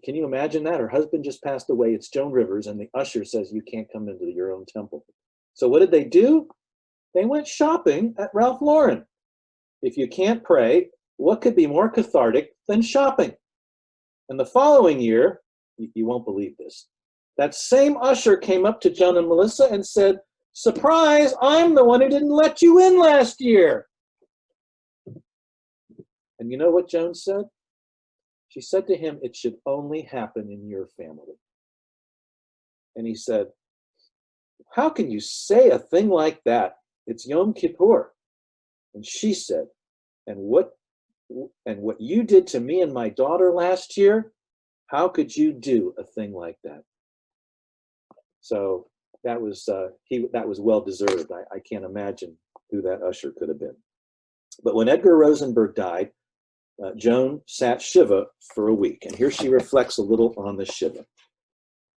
Can you imagine that? Her husband just passed away. It's Joan Rivers, and the usher says you can't come into your own temple. So what did they do? They went shopping at Ralph Lauren. If you can't pray, what could be more cathartic than shopping? And the following year, you won't believe this, that same usher came up to Joan and Melissa and said, "Surprise, I'm the one who didn't let you in last year." And you know what Joan said? She said to him, "It should only happen in your family." And he said, "How can you say a thing like that? It's Yom Kippur." And she said, and what you did to me and my daughter last year, how could you do a thing like that?" So that was well deserved. I can't imagine who that usher could have been. But when Edgar Rosenberg died, Joan sat Shiva for a week, and here she reflects a little on the Shiva.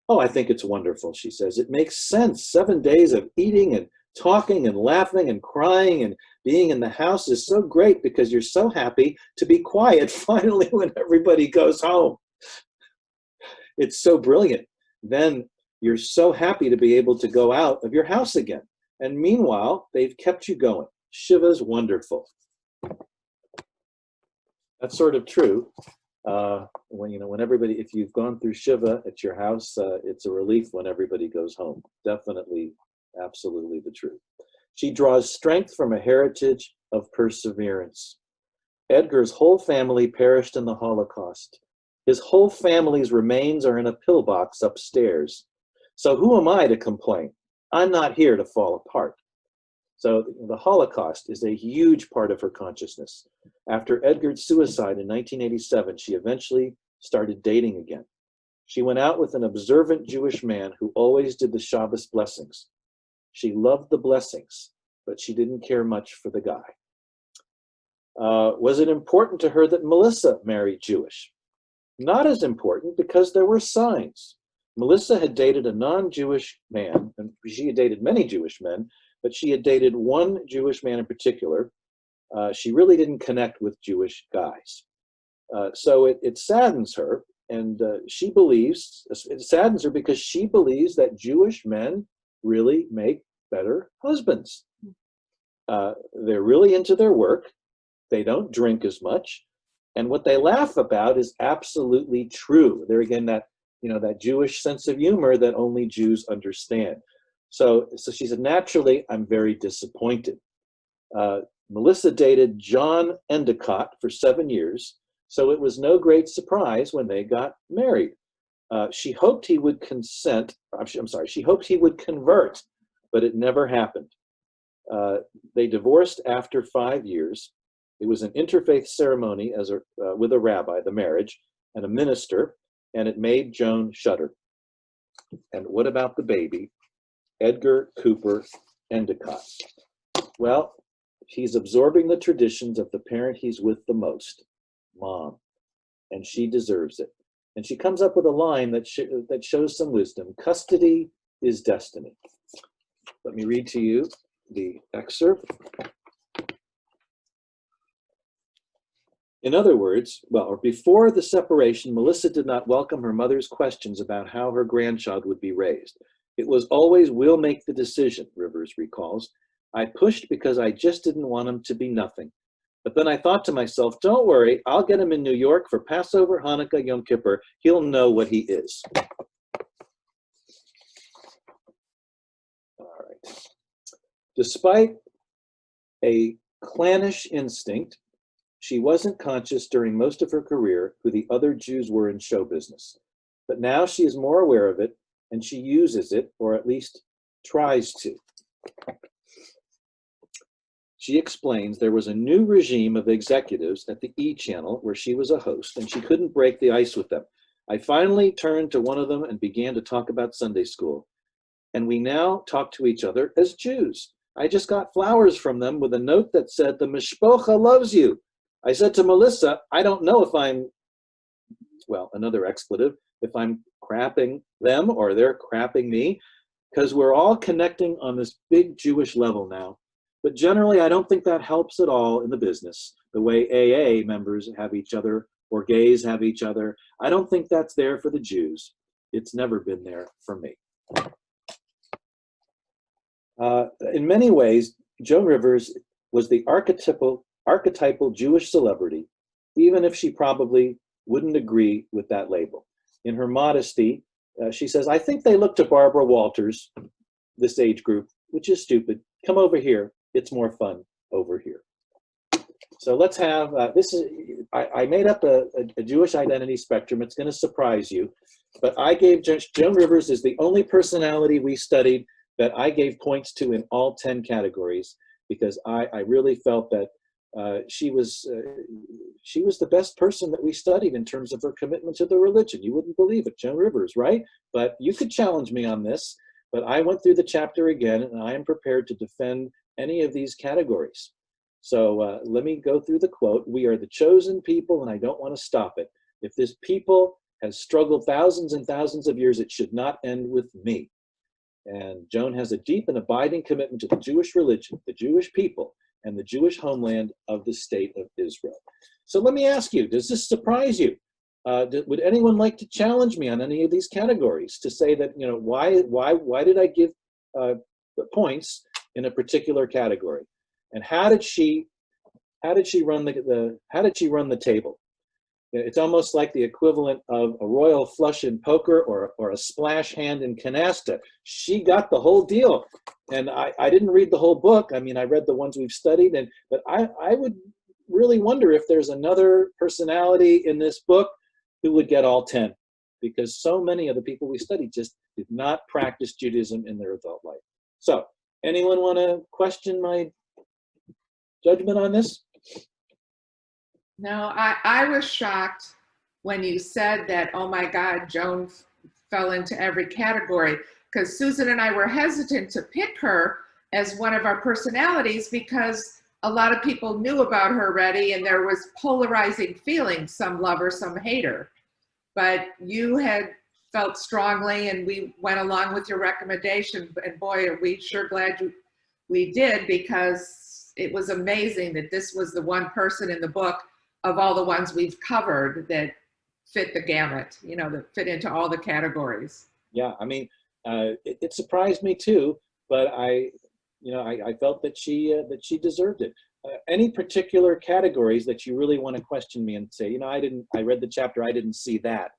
"Oh, I think it's wonderful," she says. "It makes sense. 7 days of eating and talking and laughing and crying and being in the house is so great because you're so happy to be quiet finally when everybody goes home. It's so brilliant. Then you're so happy to be able to go out of your house again. And meanwhile, they've kept you going. Shiva's wonderful." That's sort of true. When everybody, if you've gone through Shiva at your house, it's a relief when everybody goes home. Definitely, absolutely the truth. She draws strength from a heritage of perseverance. Edgar's whole family perished in the Holocaust. His whole family's remains are in a pillbox upstairs. So who am I to complain? I'm not here to fall apart. So the Holocaust is a huge part of her consciousness. After Edgar's suicide in 1987, she eventually started dating again. She went out with an observant Jewish man who always did the Shabbos blessings. She loved the blessings, but she didn't care much for the guy. Was it important to her that Melissa married Jewish? Not as important, because there were signs. Melissa had dated a non-Jewish man, and she had dated many Jewish men, but she had dated one Jewish man in particular. She really didn't connect with Jewish guys. So it saddens her, and she believes, it saddens her because she believes that Jewish men really make better husbands. They're really into their work. They don't drink as much. And what they laugh about is absolutely true. There again, that Jewish sense of humor that only Jews understand. So she said, naturally, I'm very disappointed. Melissa dated John Endicott for 7 years, so it was no great surprise when they got married. She hoped he would consent. She hoped he would convert, but it never happened. They divorced after 5 years. It was an interfaith ceremony with a rabbi, the marriage, and a minister, and it made Joan shudder. And what about the baby, Edgar Cooper Endicott? Well, he's absorbing the traditions of the parent he's with the most, Mom, and she deserves it. And she comes up with a line that shows some wisdom. Custody is destiny. Let me read to you the excerpt. In other words, before the separation, Melissa did not welcome her mother's questions about how her grandchild would be raised. It was always, we'll make the decision, Rivers recalls. I pushed because I just didn't want him to be nothing. But then I thought to myself, don't worry, I'll get him in New York for Passover, Hanukkah, Yom Kippur. He'll know what he is. All right. Despite a clannish instinct, she wasn't conscious during most of her career who the other Jews were in show business. But now she is more aware of it, and she uses it, or at least tries to. She explains there was a new regime of executives at the E! Channel where she was a host, and she couldn't break the ice with them. I finally turned to one of them and began to talk about Sunday school. And we now talk to each other as Jews. I just got flowers from them with a note that said, the Mishpocha loves you. I said to Melissa, I don't know if I'm, another expletive, if I'm crapping them or they're crapping me, because we're all connecting on this big Jewish level now. But generally, I don't think that helps at all in the business, the way AA members have each other or gays have each other. I don't think that's there for the Jews. It's never been there for me. In many ways, Joan Rivers was the archetypal Jewish celebrity, even if she probably wouldn't agree with that label. In her modesty, she says, I think they look to Barbara Walters, this age group, which is stupid. Come over here. It's more fun over here. So let's have, I made up a Jewish identity spectrum. It's going to surprise you. But I gave Joan Rivers is the only personality we studied that I gave points to in all 10 categories, because I really felt that she was the best person that we studied in terms of her commitment to the religion. You wouldn't believe it, Joan Rivers, right? But you could challenge me on this. But I went through the chapter again, and I am prepared to defend any of these categories. So let me go through the quote. We are the chosen people, and I don't want to stop it. If this people has struggled thousands and thousands of years, it should not end with me. And Joan has a deep and abiding commitment to the Jewish religion, the Jewish people, and the Jewish homeland of the state of Israel. So let me ask you, does this surprise you? Would anyone like to challenge me on any of these categories to say that, why did I give points in a particular category? And how did she run the table? It's almost like the equivalent of a royal flush in poker or a splash hand in canasta. She got the whole deal. And I didn't read the whole book. I mean, I read the ones we've studied, but I would really wonder if there's another personality in this book who would get all 10, because so many of the people we studied just did not practice Judaism in their adult life. So, anyone want to question my judgment on this? No, I was shocked when you said that, oh my God, Joan fell into every category, because Susan and I were hesitant to pick her as one of our personalities because a lot of people knew about her already and there was polarizing feelings, some love her, some hate her. But you had felt strongly and we went along with your recommendation, and boy, are we sure glad we did, because it was amazing that this was the one person in the book of all the ones we've covered that fit the gamut, you know, that fit into all the categories. Yeah, I mean, it surprised me too, but I felt that she deserved it. Any particular categories that you really want to question me and say, I read the chapter, I didn't see that.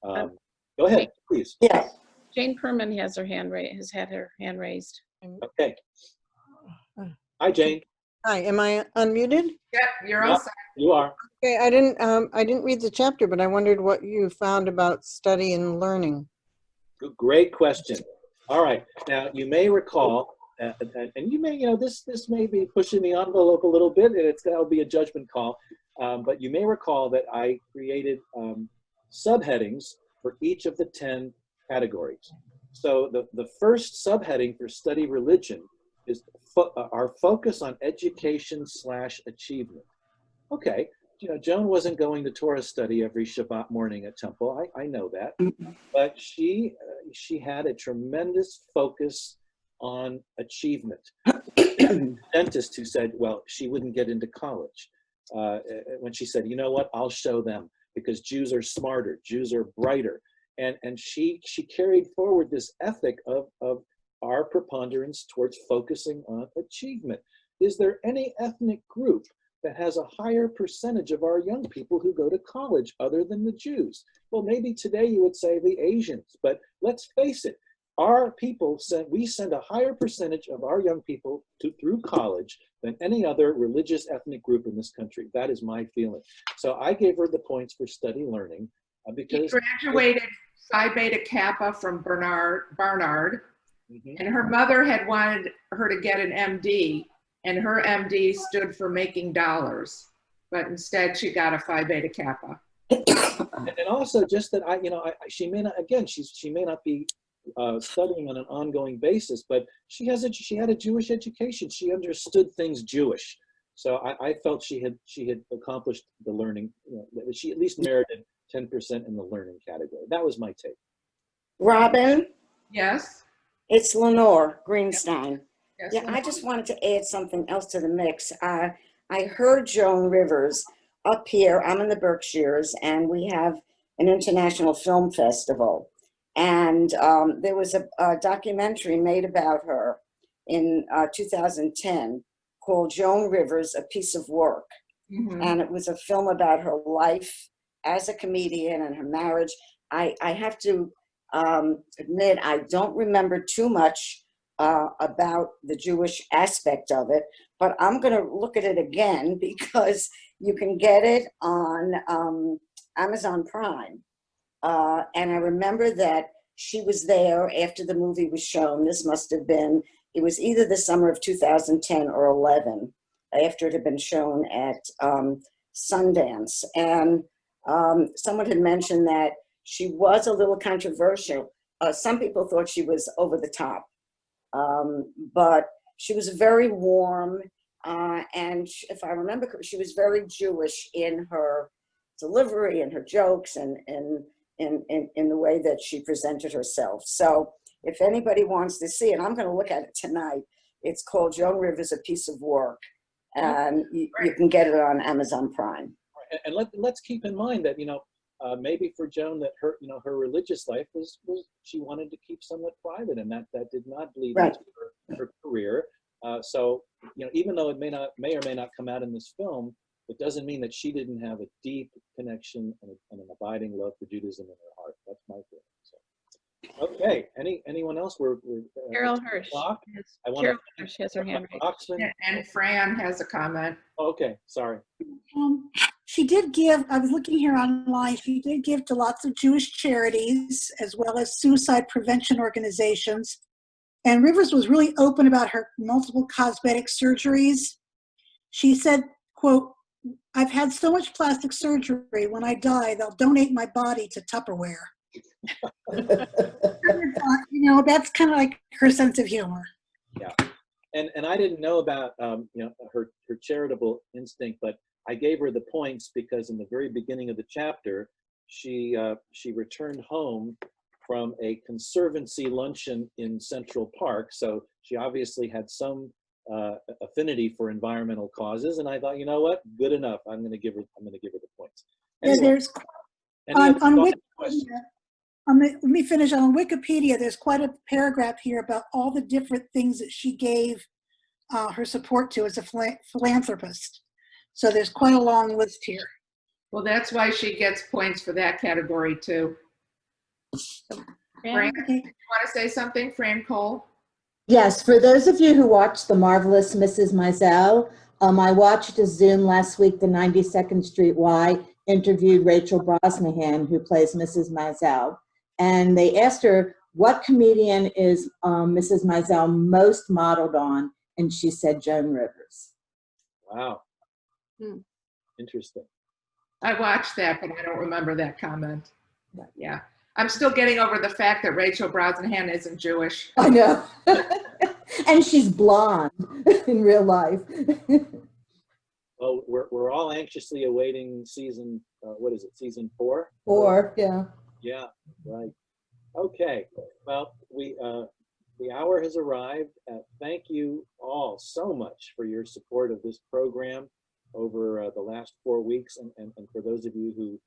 Go ahead, please. Yeah. Jane Perman has had her hand raised. Okay. Hi, Jane. Hi, am I unmuted? Yep, you're all set. You are. Okay, I didn't read the chapter, but I wondered what you found about study and learning. Great question. All right. Now, you may recall, and you may, this may be pushing the envelope a little bit, and that'll be a judgment call. But you may recall that I created subheadings for each of the 10 categories. So the first subheading for study religion is our focus on education/achievement. Okay, Joan wasn't going to Torah study every Shabbat morning at temple. I know that, but she had a tremendous focus on achievement. A dentist who said, well, she wouldn't get into college. When she said, you know what, I'll show them because Jews are smarter, Jews are brighter. And she carried forward this ethic of our preponderance towards focusing on achievement. Is there any ethnic group that has a higher percentage of our young people who go to college other than the Jews? Well, maybe today you would say the Asians, but let's face it, our people we send a higher percentage of our young people through college than any other religious ethnic group in this country. That is my feeling. So I gave her the points for study learning because she graduated Psi Beta Kappa from Barnard, and her mother had wanted her to get an MD, and her MD stood for making dollars, but instead she got a Phi Beta Kappa. And also just that she may not be studying on an ongoing basis, but she had a Jewish education. She understood things Jewish, so I felt she had accomplished the learning. That she at least merited 10% in the learning category. That was my take. Robin, Yes? it's Lenore Greenstein. Yes. Yeah, I just wanted to add something else to the mix. I heard Joan Rivers up here. I'm in the Berkshires, and we have an international film festival. And there was a documentary made about her in 2010 called Joan Rivers, A Piece of Work. Mm-hmm. And it was a film about her life as a comedian and her marriage. I have to admit, I don't remember too much about the Jewish aspect of it, but I'm going to look at it again because you can get it on Amazon Prime. And I remember that she was there after the movie was shown. This must have been, it was either the summer of 2010 or 11, after it had been shown at Sundance. And someone had mentioned that she was a little controversial. Some people thought she was over the top, but she was very warm. And if I remember, she was very Jewish in her delivery and her jokes and in the way that she presented herself. So if anybody wants to see it, I'm going to look at it tonight. It's called Joan Rivers, A Piece of Work, and you can get it on Amazon Prime. And let's keep in mind that maybe for Joan that her her religious life was she wanted to keep somewhat private, and that did not bleed into her career. So even though it may or may not come out in this film, it doesn't mean that she didn't have a deep connection and an abiding love for Judaism in her heart. That's my feeling. So, okay. Anyone else? We're Carol Hirsch. Carol Hirsch has her hand raised. And Fran has a comment. Oh, okay, sorry. She did give, I was looking here online, she did give to lots of Jewish charities as well as suicide prevention organizations. And Rivers was really open about her multiple cosmetic surgeries. She said, quote, "I've had so much plastic surgery. When I die, they'll donate my body to Tupperware." You know, that's kind of like her sense of humor. Yeah, and I didn't know about her charitable instinct, but I gave her the points because in the very beginning of the chapter, she returned home from a conservancy luncheon in Central Park, so she obviously had some affinity for environmental causes, and I thought, you know what, good enough. I'm going to give her the points. Anyway, Yeah, there's on Wikipedia. Let me finish. On Wikipedia, there's quite a paragraph here about all the different things that she gave her support to as a philanthropist. So there's quite a long list here. Well, that's why she gets points for that category too. Fran, Okay. you want to say something, Fran Cole? Yes, for those of you who watched The Marvelous Mrs. Maisel, I watched a Zoom last week, the 92nd Street Y interviewed Rachel Brosnahan, who plays Mrs. Maisel. And they asked her, what comedian is Mrs. Maisel most modeled on? And she said Joan Rivers. Wow. Interesting. I watched that, but I don't remember that comment. But yeah. I'm still getting over the fact that Rachel Brosnahan isn't Jewish. I know. And she's blonde in real life. Well, we're all anxiously awaiting season, what is it, season 4? 4, yeah. Yeah, right. Okay, well, the hour has arrived. Thank you all so much for your support of this program over the last 4 weeks, and for those of you who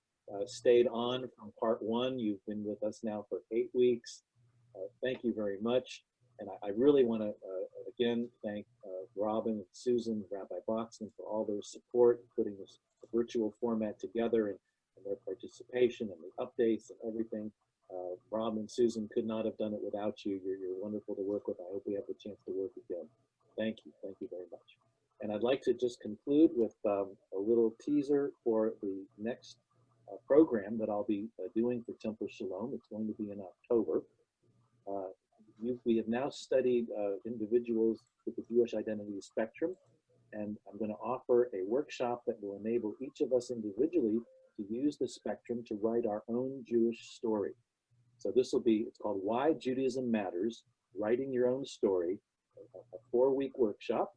stayed on from part 1, you've been with us now for 8 weeks. Thank you very much. And I really want to, again, thank Robin and Susan, Rabbi Boxman for all their support, putting this virtual format together and their participation and the updates and everything. Robin and Susan could not have done it without you. You're wonderful to work with. I hope we have the chance to work again. Thank you very much. And I'd like to just conclude with a little teaser for the next program that I'll be doing for Temple Shalom. It's going to be in October. We have now studied individuals with the Jewish identity spectrum, and I'm going to offer a workshop that will enable each of us individually to use the spectrum to write our own Jewish story. So this will be, it's called Why Judaism Matters, Writing Your Own Story, a 4-week workshop.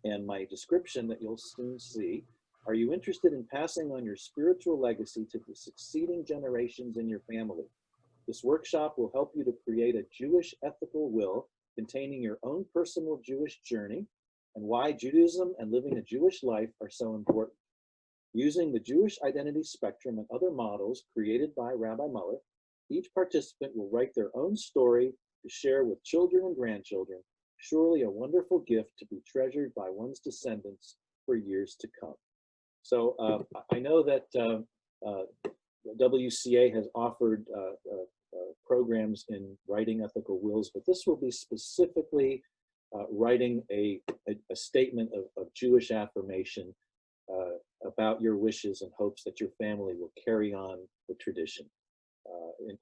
And my description that you'll soon see, are you interested in passing on your spiritual legacy to the succeeding generations in your family? This workshop will help you to create a Jewish ethical will containing your own personal Jewish journey and why Judaism and living a Jewish life are so important. Using the Jewish identity spectrum and other models created by Rabbi Muller, each participant will write their own story to share with children and grandchildren, surely a wonderful gift to be treasured by one's descendants for years to come. So I know that WCA has offered programs in writing ethical wills, but this will be specifically writing a statement of Jewish affirmation about your wishes and hopes that your family will carry on the tradition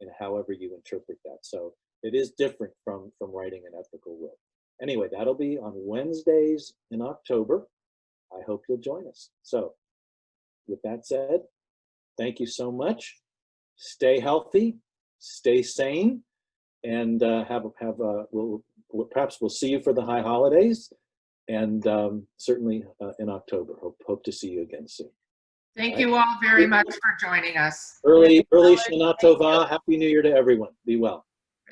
in however you interpret that. So it is different from writing an ethical will. Anyway, that'll be on Wednesdays in October. I hope you'll join us. So with that said, thank you so much. Stay healthy, stay sane, and perhaps we'll see you for the high holidays, and certainly in October. Hope to see you again soon. Thank you all very much for joining us. Early Shana Tova. Happy New Year to everyone. Be well.